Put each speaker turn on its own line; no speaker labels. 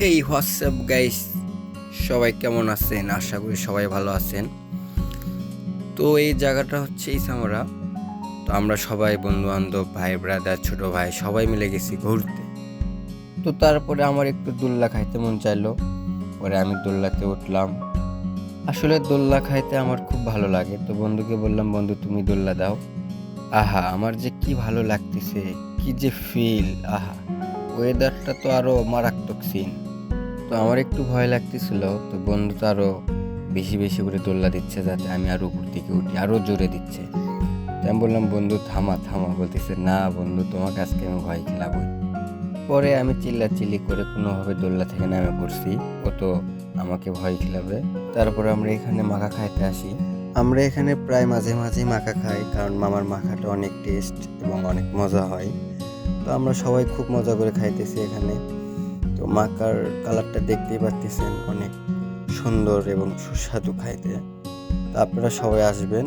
এই WhatsApp guys, সবাই কেমন আছেন? আশা করি সবাই ভালো আছেন। তো এই জায়গাটা হচ্ছে ইসামরা। তো আমরা সবাই বন্ধু বান্ধব, ভাই ব্রাদার, ছোট ভাই সবাই মিলে গেছি ঘুরতে। তো তারপরে আমার একটু দোল্লা খাইতে মন চাইলো, পরে আমি দোল্লাতে উঠলাম। আসলে দোল্লা খাইতে আমার খুব ভালো লাগে। তো বন্ধুকে বললাম, বন্ধু তুমি দোল্লা দাও। আহা, আমার যে কি ভালো লাগতেছে, কি যে ফিল! আহা, ওয়েদারটা তো আরো মারাত্মক সিন। তো আমার একটু ভয় লাগতেছিল, তো বন্ধু তো আরো বেশি বেশি করে দোল্লা দিচ্ছে যাতে আমি আরো উপর দিকে উঠি, আরো জোরে দিচ্ছে। তো আমি বললাম, বন্ধু থামা থামা। বলতেছে, না বন্ধু, তোমাকে আজকে আমি ভয় খেলাবো। পরে আমি চিল্লাচিল্লি করে কোনোভাবে দোল্লা থেকে নেমে পড়ছি। ও তো আমাকে ভয় খেলাবে। তারপরে আমরা এখানে মাখা খাইতে আসি। আমরা এখানে প্রায় মাঝে মাঝেই মাখা খাই, কারণ মামার মাখাটা অনেক টেস্ট এবং অনেক মজা হয়। তো আমরা সবাই খুব মজা করে খাইতেছি এখানে। তো মাকার কালারটা দেখতেই পাচ্ছেন, অনেক সুন্দর এবং সুস্বাদু খাইতে। তো আপনারা সবাই আসবেন,